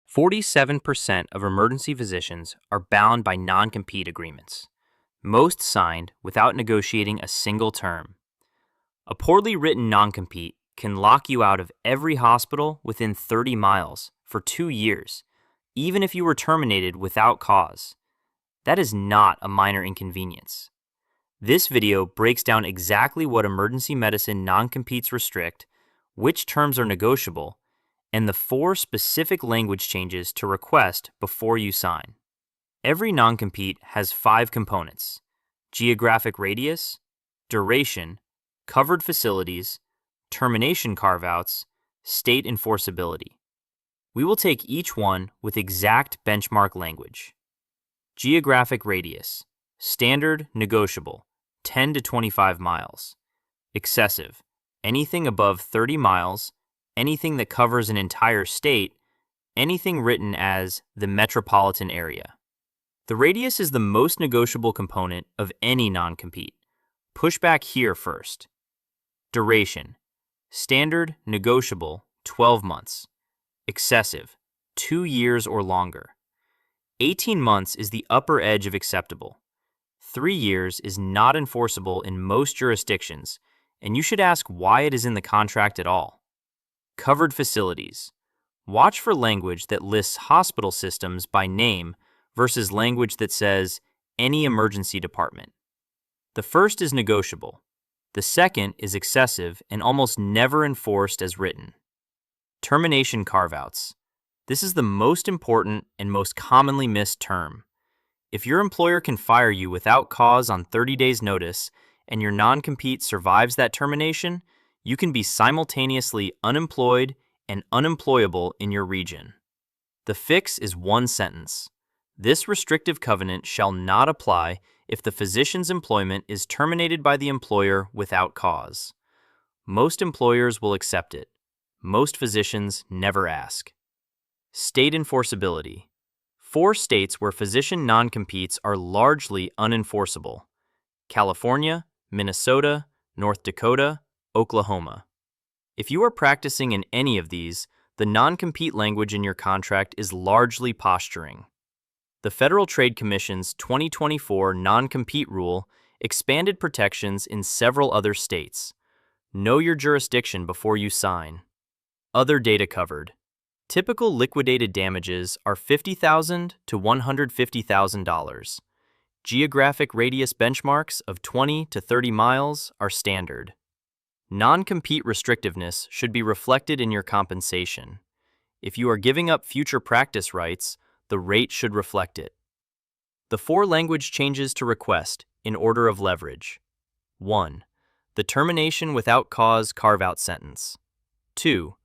47% of emergency physicians are bound by non-compete agreements, most signed without negotiating a single term. A poorly written non-compete can lock you out of every hospital within 30 miles for 2 years, even if you were terminated without cause. That is not a minor inconvenience. This video breaks down exactly what emergency medicine non-competes restrict, which terms are negotiable, and the 4 specific language changes to request before you sign. Every non-compete has 5 components: geographic radius, duration, covered facilities, termination carve-outs, state enforceability. We will take each one with exact benchmark language. Geographic radius, standard, negotiable, 10 to 25 miles. Excessive, anything above 30 miles, anything that covers an entire state, anything written as the metropolitan area. The radius is the most negotiable component of any non-compete. Push back here first. Duration, standard, negotiable, 12 months. Excessive, 2 years or longer. 18 months is the upper edge of acceptable. 3 years is not enforceable in most jurisdictions, and you should ask why it is in the contract at all. Covered facilities. Watch for language that lists hospital systems by name versus language that says any emergency department. The first is negotiable. The second is excessive and almost never enforced as written. Termination carve-outs. This is the most important and most commonly missed term. If your employer can fire you without cause on 30 days' notice and your non-compete survives that termination, you can be simultaneously unemployed and unemployable in your region. The fix is one sentence. This restrictive covenant shall not apply if the physician's employment is terminated by the employer without cause. Most employers will accept it. Most physicians never ask. State enforceability. 4 states where physician non-competes are largely unenforceable: California, Minnesota, North Dakota, Oklahoma. If you are practicing in any of these, the non-compete language in your contract is largely posturing. The Federal Trade Commission's 2024 non-compete rule expanded protections in several other states. Know your jurisdiction before you sign. Other data covered. Typical liquidated damages are $50,000 to $150,000. Geographic radius benchmarks of 20 to 30 miles are standard. Non-compete restrictiveness should be reflected in your compensation. If you are giving up future practice rights, the rate should reflect it. The 4 language changes to request in order of leverage. 1. The termination without cause carve-out sentence. 2.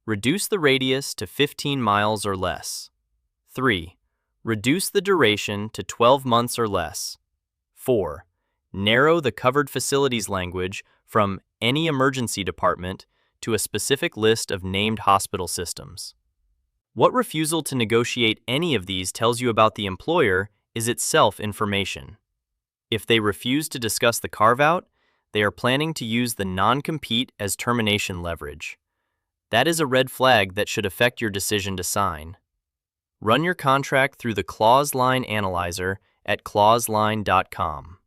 Reduce the radius to 15 miles or less. 3. Reduce the duration to 12 months or less. 4. Narrow the covered facilities language from any emergency department to a specific list of named hospital systems. What refusal to negotiate any of these tells you about the employer is itself information. If they refuse to discuss the carve-out, they are planning to use the non-compete as termination leverage. That is a red flag that should affect your decision to sign. Run your contract through the ClauseLine analyzer at clauseline.com.